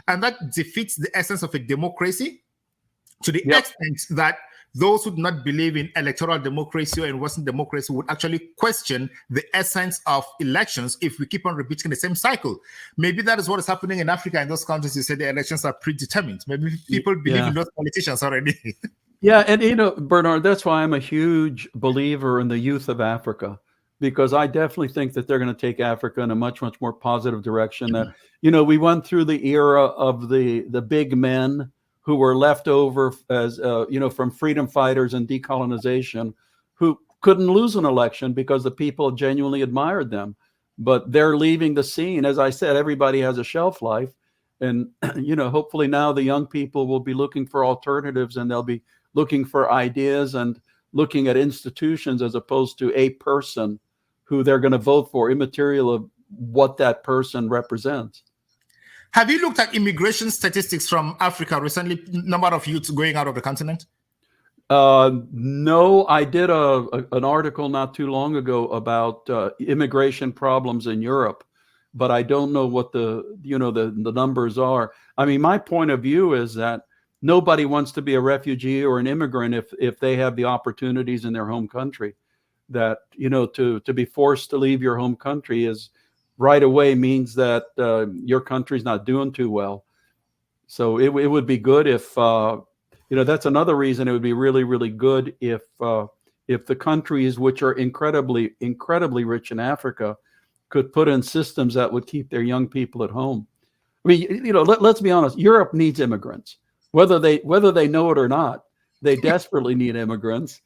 And that defeats the essence of a democracy to the Yep. extent that those who do not believe in electoral democracy or in Western democracy would actually question the essence of elections if we keep on repeating the same cycle. Maybe that is what is happening in Africa. In those countries, you say the elections are predetermined. Maybe people believe Yeah. in those politicians already. Yeah, and you know, Bernard, that's why I'm a huge believer in the youth of Africa, because I definitely think that they're going to take Africa in a much, much more positive direction. You know, we went through the era of the big men who were left over as you know, from freedom fighters and decolonization, who couldn't lose an election because the people genuinely admired them. But they're leaving the scene. As I said, everybody has a shelf life, and you know, hopefully now the young people will be looking for alternatives, and they'll be looking for ideas and looking at institutions as opposed to a person who they're going to vote for, immaterial of what that person represents. Have you looked at immigration statistics from Africa recently? Number of youths going out of the continent? No, I did an article not too long ago about immigration problems in Europe, but I don't know what the numbers are. I mean, my point of view is that nobody wants to be a refugee or an immigrant if they have the opportunities in their home country. That, you know, to be forced to leave your home country is right away means that your country's not doing too well. So it would be good if, you know, that's another reason it would be really, really good if the countries which are incredibly, incredibly rich in Africa could put in systems that would keep their young people at home. I mean, you know, let's be honest, Europe needs immigrants. Whether they know it or not, they desperately need immigrants.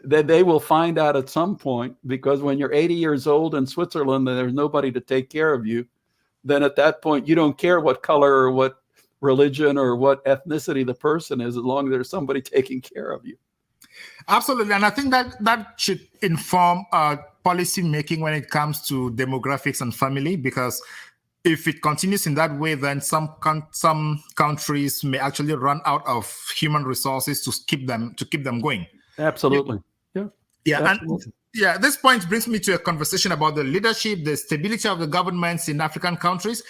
They will find out at some point, because when you're 80 years old in Switzerland and there's nobody to take care of you, then at that point you don't care what color or what religion or what ethnicity the person is, as long as there's somebody taking care of you. Absolutely, and I think that should inform policy making when it comes to demographics and family, because if it continues in that way, then some countries may actually run out of human resources to keep them going. Absolutely. Yeah. Absolutely. And yeah, this point brings me to a conversation about the leadership, the stability of the governments in African countries.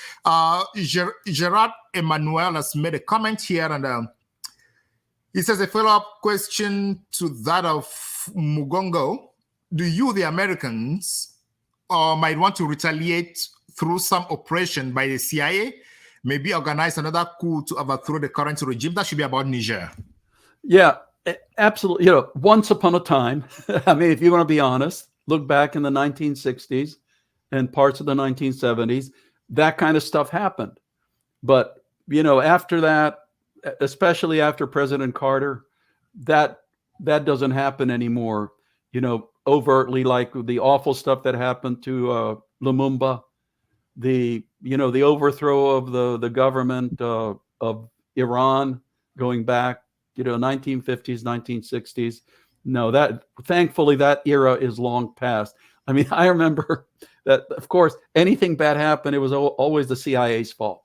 Gerard Emmanuel has made a comment here, and he says a follow-up question to that of Mugongo. Do you, the Americans, might want to retaliate through some operation by the CIA, maybe organize another coup to overthrow the current regime? That should be about Niger. Yeah, absolutely. You know, once upon a time, I mean, if you want to be honest, look back in the 1960s and parts of the 1970s, that kind of stuff happened. But, you know, after that, especially after President Carter, that doesn't happen anymore, you know, overtly, like the awful stuff that happened to Lumumba, the overthrow of the government of Iran going back, you know, 1950s, 1960s. No, that thankfully that era is long past. I mean, I remember that, of course, anything bad happened, it was always the CIA's fault.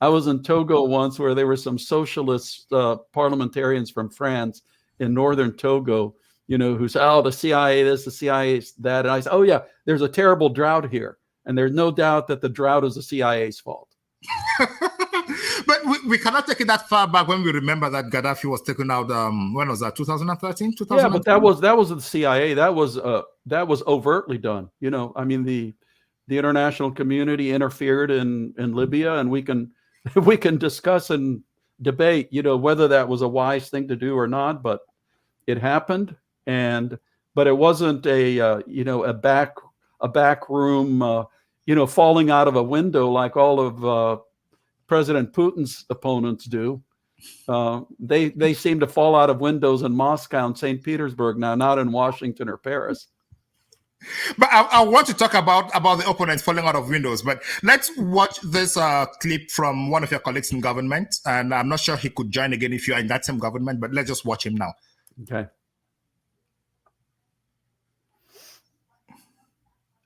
I was in Togo once where there were some socialist parliamentarians from France in northern Togo, you know, who said, oh, the CIA this, the CIA that. And I said, oh, yeah, there's a terrible drought here. And there's no doubt that the drought is the CIA's fault. But we cannot take it that far back when we remember that Gaddafi was taken out. When was that? 2013? Yeah, but that was the CIA. That was overtly done. You know, I mean, the international community interfered in Libya, and we can discuss and debate, you know, whether that was a wise thing to do or not. But it happened, but it wasn't a back room, you know, falling out of a window like all of President Putin's opponents do. They seem to fall out of windows in Moscow and St. Petersburg now, not in Washington or Paris. But I want to talk about the opponents falling out of windows. But let's watch this clip from one of your colleagues in government. And I'm not sure he could join again if you're in that same government, but let's just watch him now. Okay.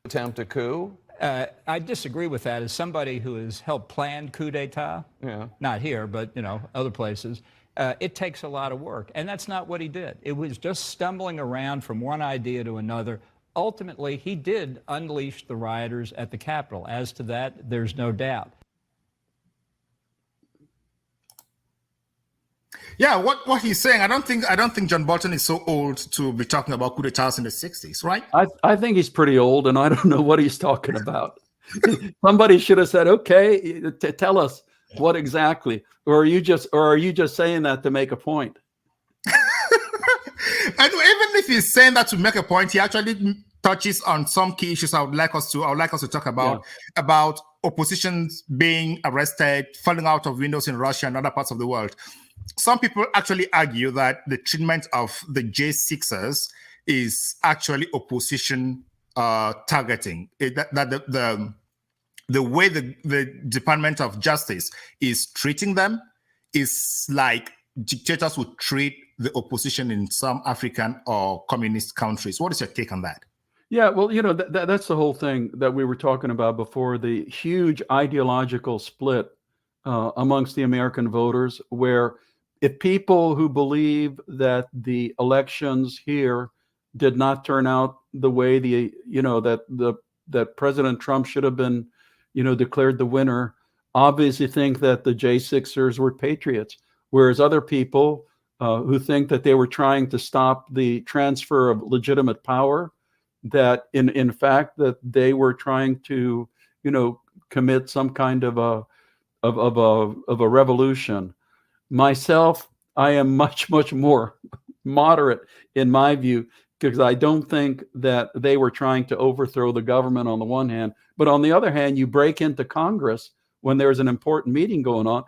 Attempt a coup. I disagree with that. As somebody who has helped plan coup d'etat, not here, but you know, other places, it takes a lot of work, and that's not what he did. It was just stumbling around from one idea to another. Ultimately, he did unleash the rioters at the Capitol. As to that, there's no doubt. Yeah, what he's saying, I don't think John Bolton is so old to be talking about coup d'etats in the 60s, right? I think he's pretty old, and I don't know what he's talking about. Somebody should have said, "Okay, tell us what exactly," or are you just saying that to make a point? And even if he's saying that to make a point, he actually touches on some key issues I would like us to talk about, about oppositions being arrested, falling out of windows in Russia and other parts of the world. Some people actually argue that the treatment of the J6ers is actually opposition targeting. That the way the Department of Justice is treating them is like dictators would treat the opposition in some African or communist countries. What is your take on that? Yeah, well, that's the whole thing that we were talking about before, the huge ideological split amongst the American voters, where if people who believe that the elections here did not turn out the way that President Trump should have been, declared the winner, obviously think that the J6ers were patriots, whereas other people who think that they were trying to stop the transfer of legitimate power, that in fact that they were trying to commit some kind of a revolution. Myself, I am much more moderate in my view, because I don't think that they were trying to overthrow the government on the one hand, but on the other hand, you break into Congress when there's an important meeting going on,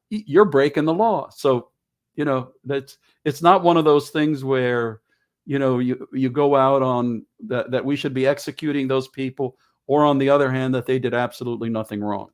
you're breaking the law. So it's not one of those things where you go out on that we should be executing those people, or on the other hand, that they did absolutely nothing wrong.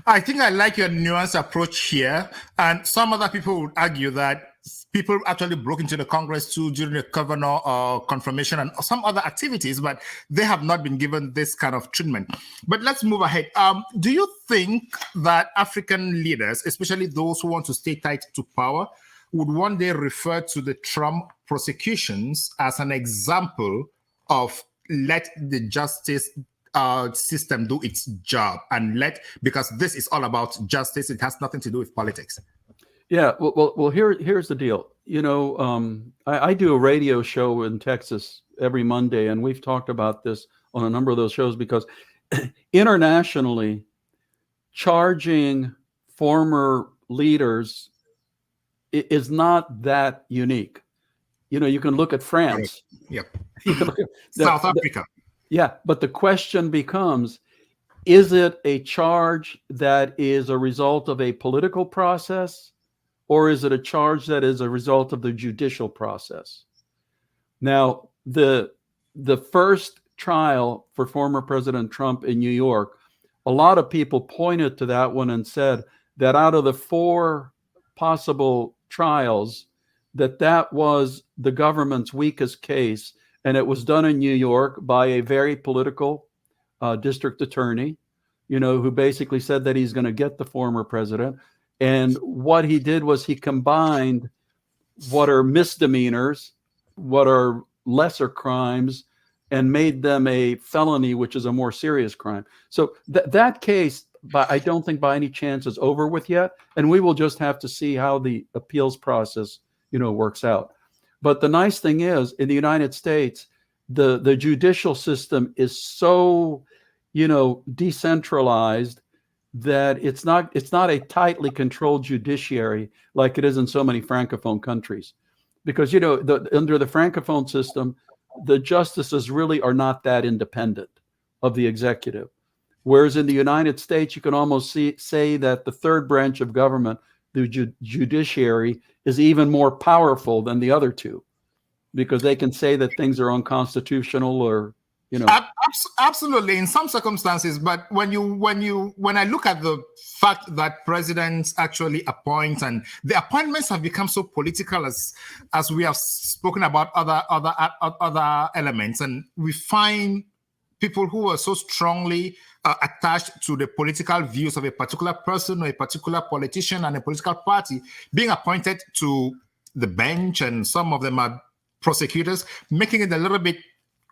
I think I like your nuanced approach here. And some other people would argue that people actually broke into the Congress too during the governor confirmation and some other activities, but they have not been given this kind of treatment. But let's move ahead. Do you think that African leaders, especially those who want to stay tight to power, would one day refer to the Trump prosecutions as an example of let the justice system do its job, and because this is all about justice, it has nothing to do with politics? Yeah, well, here's the deal. I do a radio show in Texas every Monday, and we've talked about this on a number of those shows, because internationally, charging former leaders is not that unique. You can look at France. Yep. South Africa. Yeah, but the question becomes, is it a charge that is a result of a political process, or is it a charge that is a result of the judicial process? Now, the first trial for former President Trump in New York, a lot of people pointed to that one and said that out of the 4 possible trials, that was the government's weakest case. And it was done in New York by a very political district attorney, who basically said that he's going to get the former president. And what he did was he combined what are misdemeanors, what are lesser crimes, and made them a felony, which is a more serious crime. So that case, I don't think by any chance is over with yet. And we will just have to see how the appeals process, works out. But the nice thing is, in the United States, the judicial system is so, decentralized that it's not a tightly controlled judiciary like it is in so many Francophone countries. Because, under the Francophone system, the justices really are not that independent of the executive. Whereas in the United States, you can almost say that the third branch of government, the judiciary, is even more powerful than the other two, because they can say that things are unconstitutional, or Absolutely, in some circumstances. But when I look at the fact that presidents actually appoint, and the appointments have become so political, as we have spoken about other elements, and we find people who are so strongly attached to the political views of a particular person or a particular politician and a political party being appointed to the bench, and some of them are prosecutors, making it a little bit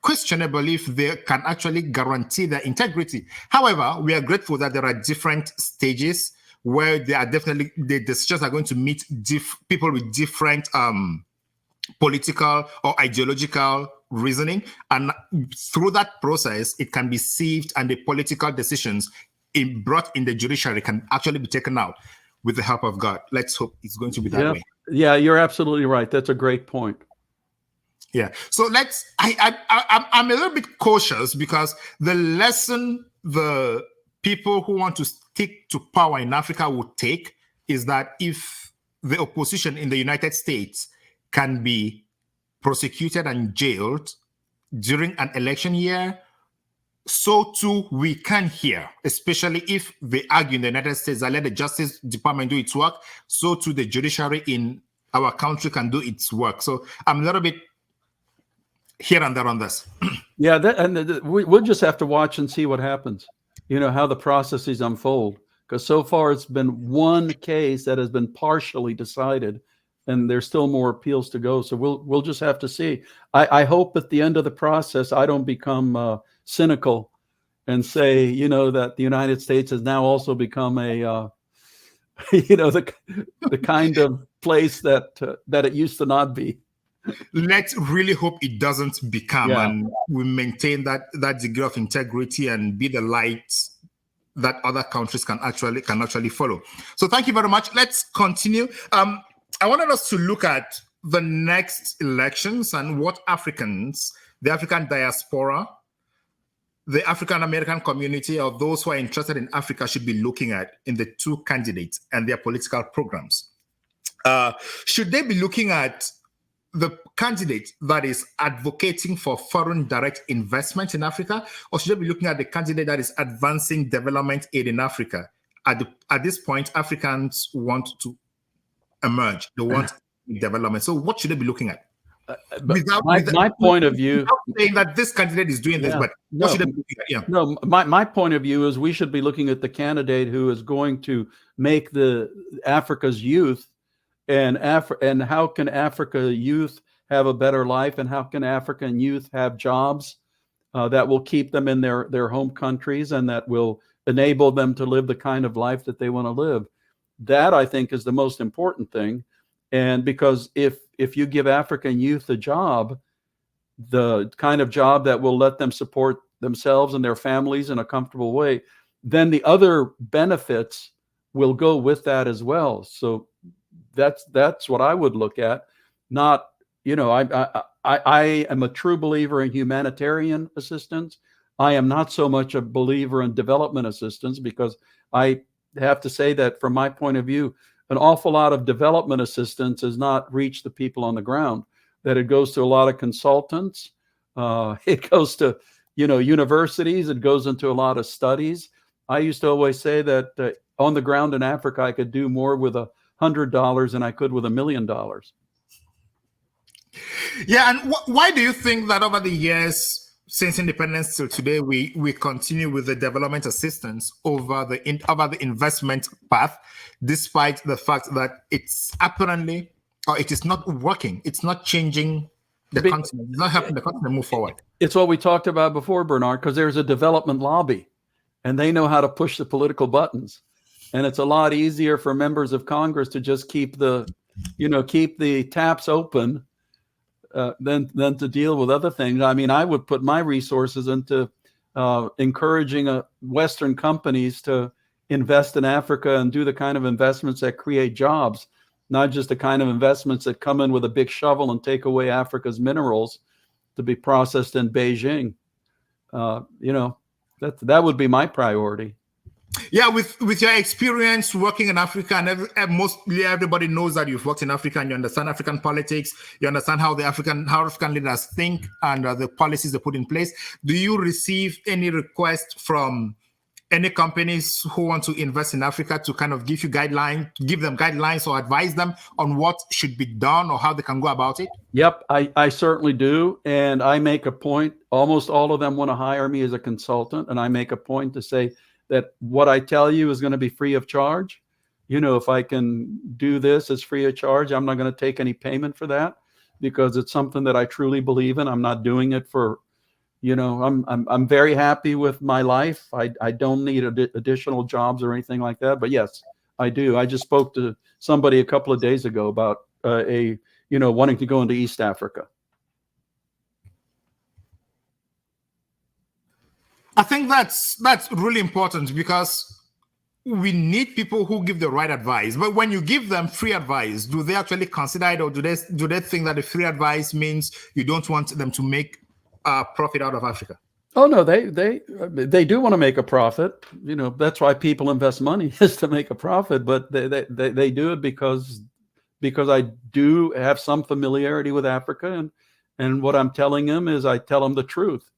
questionable if they can actually guarantee their integrity. However, we are grateful that there are different stages where they are definitely, the decisions are going to meet people with different political or ideological reasoning. And through that process, it can be sieved, and the political decisions brought in the judiciary can actually be taken out with the help of God. Let's hope it's going to be that way. Yeah, you're absolutely right. That's a great point. Yeah. So I'm a little bit cautious, because the lesson the people who want to stick to power in Africa would take is that if the opposition in the United States can be prosecuted and jailed during an election year, so too we can here, especially if they argue in the United States that let the Justice Department do its work, so too the judiciary in our country can do its work. So I'm a little bit here and there on this. Yeah, we'll just have to watch and see what happens, how the processes unfold. Because so far it's been one case that has been partially decided, and there's still more appeals to go. So we'll just have to see. I hope at the end of the process, I don't become cynical and say, that the United States has now also become a, the kind of place that it used to not be. Let's really hope it doesn't become, and we maintain that degree of integrity and be the light that other countries can actually follow. So thank you very much. Let's continue. I wanted us to look at the next elections and what Africans, the African diaspora, the African American community, or those who are interested in Africa should be looking at in the two candidates and their political programs. Should they be looking at the candidate that is advocating for foreign direct investment in Africa, or should they be looking at the candidate that is advancing development aid in Africa? At this point, Africans want to emerge. They want development. So what should they be looking at? My point of view, without saying that this candidate is doing this, but what should they be looking at? Yeah. No, my point of view is we should be looking at the candidate who is going to make the Africa's youth and how can Africa youth have a better life, and how can African youth have jobs that will keep them in their home countries and that will enable them to live the kind of life that they want to live. That, I think, is the most important thing. And because if you give African youth a job, the kind of job that will let them support themselves and their families in a comfortable way, then the other benefits will go with that as well. So that's what I would look at. Not, I am a true believer in humanitarian assistance. I am not so much a believer in development assistance, because I have to say that from my point of view, an awful lot of development assistance has not reached the people on the ground. That it goes to a lot of consultants. It goes to, universities. It goes into a lot of studies. I used to always say that on the ground in Africa, I could do more with $100 than I could with $1 million. Yeah, and why do you think that over the years since independence till today, we continue with the development assistance over the investment path, despite the fact that it's apparently, or it is not working, it's not changing the continent, it's not helping the continent move forward? It's what we talked about before, Bernard, because there's a development lobby, and they know how to push the political buttons. And it's a lot easier for members of Congress to just keep the taps open than to deal with other things. I mean, I would put my resources into encouraging Western companies to invest in Africa and do the kind of investments that create jobs, not just the kind of investments that come in with a big shovel and take away Africa's minerals to be processed in Beijing. That would be my priority. Yeah, with your experience working in Africa, and mostly everybody knows that you've worked in Africa and you understand African politics, you understand how African leaders think and the policies they put in place. Do you receive any requests from any companies who want to invest in Africa to kind of give them guidelines or advise them on what should be done or how they can go about it? Yep, I certainly do. And I make a point, almost all of them want to hire me as a consultant, and I make a point to say that what I tell you is going to be free of charge. If I can do this as free of charge, I'm not going to take any payment for that, because it's something that I truly believe in. I'm not doing it for, I'm very happy with my life. I don't need additional jobs or anything like that. But yes, I do. I just spoke to somebody a couple of days ago about wanting to go into East Africa. I think that's really important, because we need people who give the right advice. But when you give them free advice, do they actually consider it, or do they think that the free advice means you don't want them to make a profit out of Africa? Oh no, they do want to make a profit. That's why people invest money, is to make a profit. But they do it because I do have some familiarity with Africa, and what I'm telling them is I tell them the truth.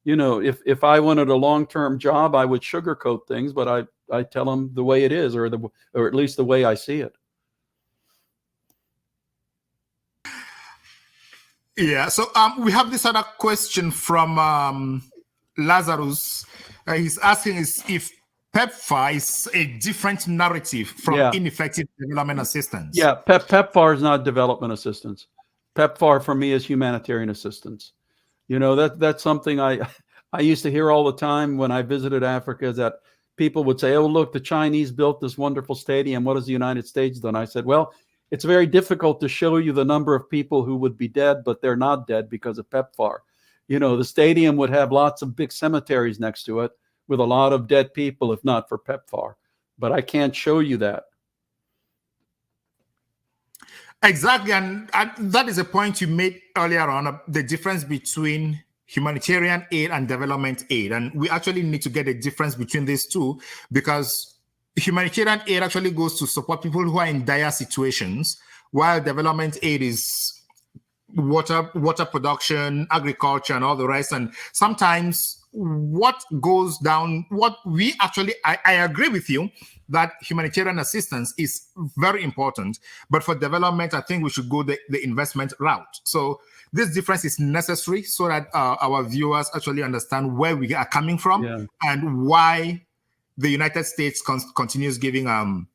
If I wanted a long-term job, I would sugarcoat things, but I tell them the way it is, or at least the way I see it. Yeah. So we have this other question from Lazarus. He's asking if PEPFAR is a different narrative from ineffective development assistance. Yeah, PEPFAR is not development assistance. PEPFAR for me is humanitarian assistance. That's something I used to hear all the time when I visited Africa, is that people would say, oh, look, the Chinese built this wonderful stadium. What has the United States done? I said, well, it's very difficult to show you the number of people who would be dead, but they're not dead because of PEPFAR. The stadium would have lots of big cemeteries next to it with a lot of dead people, if not for PEPFAR. But I can't show you that. Exactly. And that is a point you made earlier on, the difference between humanitarian aid and development aid. And we actually need to get a difference between these two, because humanitarian aid actually goes to support people who are in dire situations, while development aid is water production, agriculture, and all the rest. And sometimes what goes down, I agree with you that humanitarian assistance is very important, but for development, I think we should go the investment route. So this difference is necessary so that our viewers actually understand where we are coming from and why the United States continues giving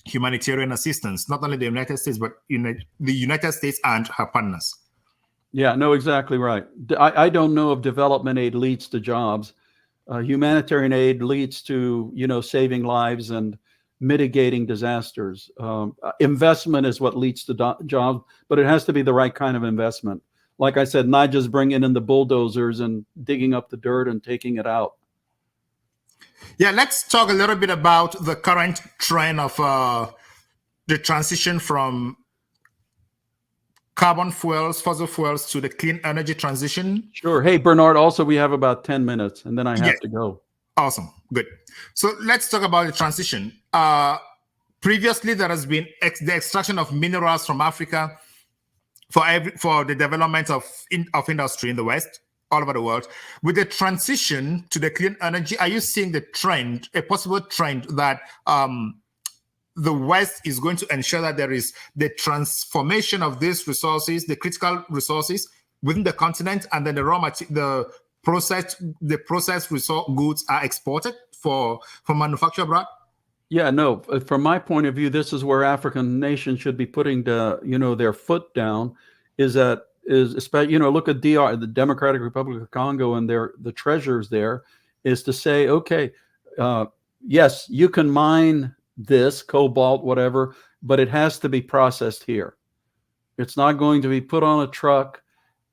humanitarian assistance, not only the United States, but the United States and her partners. Yeah, no, exactly right. I don't know if development aid leads to jobs. Humanitarian aid leads to, saving lives and mitigating disasters. Investment is what leads to jobs, but it has to be the right kind of investment. Like I said, not just bringing in the bulldozers and digging up the dirt and taking it out. Yeah, let's talk a little bit about the current trend of the transition from carbon fuels, fossil fuels, to the clean energy transition. Sure. Hey, Bernard, also, we have about 10 minutes and then I have to go. Awesome. Good. So let's talk about the transition. Previously, there has been the extraction of minerals from Africa for the development of industry in the West, all over the world. With the transition to the clean energy, are you seeing the trend, a possible trend that the West is going to ensure that there is the transformation of these resources, the critical resources within the continent, and then the processed resource goods are exported for manufacture abroad? Yeah, no. From my point of view, this is where African nations should be putting their foot down. Look at DR, the Democratic Republic of Congo, and the treasures there, is to say, okay, yes, you can mine this cobalt, whatever, but it has to be processed here. It's not going to be put on a truck,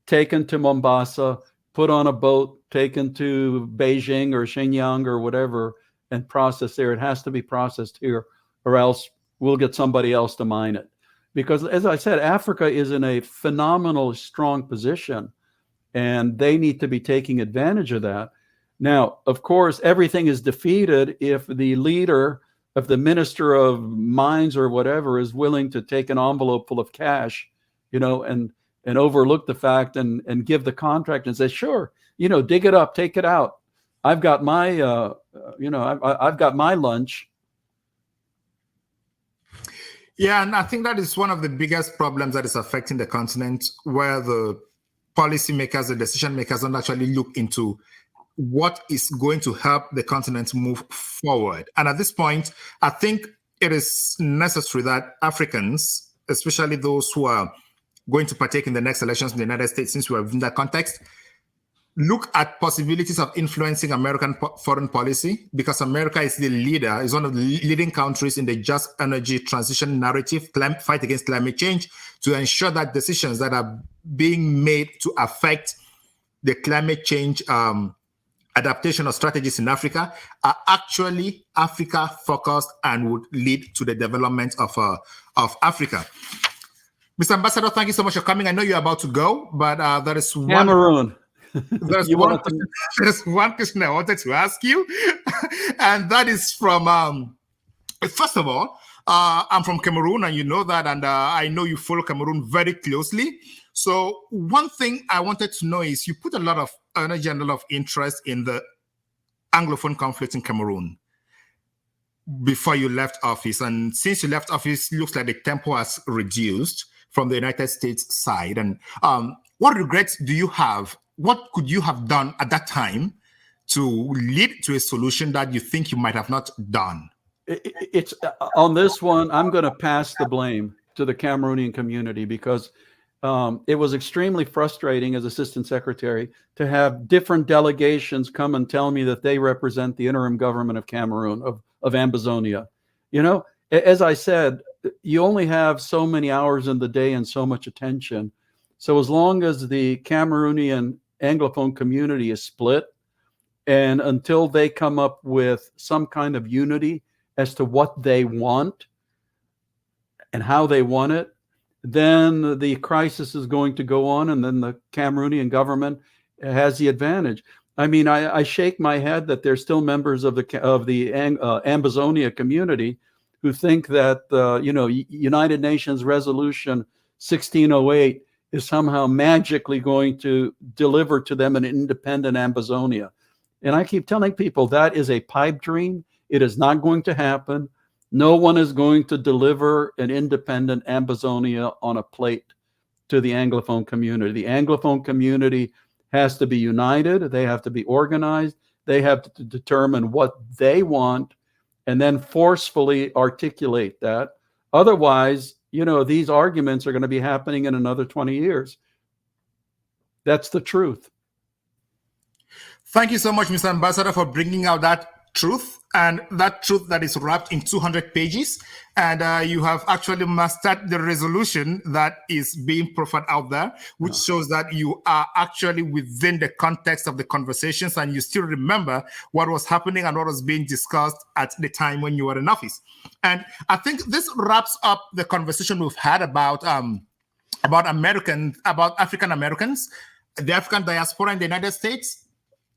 taken to Mombasa, put on a boat, taken to Beijing or Shenyang or whatever, and processed there. It has to be processed here, or else we'll get somebody else to mine it. Because, as I said, Africa is in a phenomenally strong position, and they need to be taking advantage of that. Now, of course, everything is defeated if the leader, if the minister of mines or whatever is willing to take an envelope full of cash, and overlook the fact and give the contract and say, sure, dig it up, take it out. I've got my, I've got my lunch. Yeah, and I think that is one of the biggest problems that is affecting the continent, where the policymakers, the decision makers, don't actually look into what is going to help the continent move forward. And at this point, I think it is necessary that Africans, especially those who are going to partake in the next elections in the United States, since we are in that context, look at possibilities of influencing American foreign policy, because America is the leader, is one of the leading countries in the just energy transition narrative, fight against climate change, to ensure that decisions that are being made to affect the climate change adaptation of strategies in Africa are actually Africa-focused and would lead to the development of Africa. Mr. Ambassador, thank you so much for coming. I know you're about to go, but there is Cameroon. There's one question I wanted to ask you, and that is from, first of all, I'm from Cameroon, and you know that, and I know you follow Cameroon very closely. So one thing I wanted to know is you put a lot of energy and a lot of interest in the Anglophone conflict in Cameroon before you left office. And since you left office, it looks like the tempo has reduced from the United States side. And what regrets do you have? What could you have done at that time to lead to a solution that you think you might have not done? It's on this one, I'm going to pass the blame to the Cameroonian community, because it was extremely frustrating as assistant secretary to have different delegations come and tell me that they represent the interim government of Cameroon, of Ambazonia. You know, as I said, you only have so many hours in the day and so much attention. So as long as the Cameroonian Anglophone community is split, and until they come up with some kind of unity as to what they want and how they want it, then the crisis is going to go on, and then the Cameroonian government has the advantage. I mean, I shake my head that there's still members of the Ambazonia community who think that United Nations Resolution 1608 is somehow magically going to deliver to them an independent Ambazonia. And I keep telling people that is a pipe dream. It is not going to happen. No one is going to deliver an independent Ambazonia on a plate to the Anglophone community. The Anglophone community has to be united. They have to be organized. They have to determine what they want and then forcefully articulate that. Otherwise, these arguments are going to be happening in another 20 years. That's the truth. Thank you so much, Mr. Ambassador, for bringing out that truth, and that truth that is wrapped in 200 pages. And you have actually mastered the resolution that is being proffered out there, which shows that you are actually within the context of the conversations, and you still remember what was happening and what was being discussed at the time when you were in office. And I think this wraps up the conversation we've had about African Americans, the African diaspora in the United States,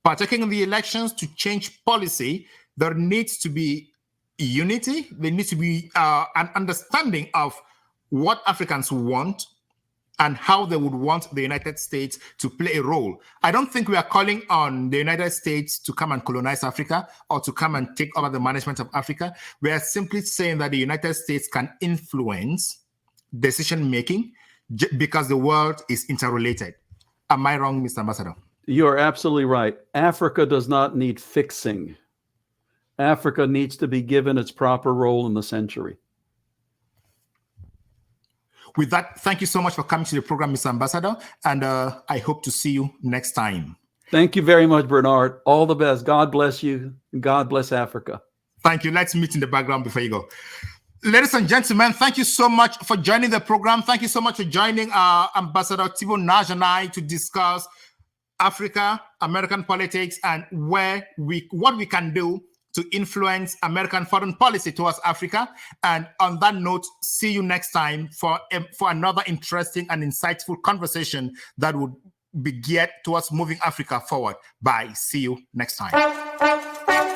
partaking in the elections to change policy. There needs to be unity. There needs to be an understanding of what Africans want and how they would want the United States to play a role. I don't think we are calling on the United States to come and colonize Africa or to come and take over the management of Africa. We are simply saying that the United States can influence decision-making because the world is interrelated. Am I wrong, Mr. Ambassador? You're absolutely right. Africa does not need fixing. Africa needs to be given its proper role in the century. With that, thank you so much for coming to the program, Mr. Ambassador, and I hope to see you next time. Thank you very much, Bernard. All the best. God bless you. God bless Africa. Thank you. Let's meet in the background before you go. Ladies and gentlemen, thank you so much for joining the program. Thank you so much for joining Ambassador Tibor Nagy and I to discuss Africa, American politics, and what we can do to influence American foreign policy towards Africa. And on that note, see you next time for another interesting and insightful conversation that would be geared towards moving Africa forward. Bye. See you next time.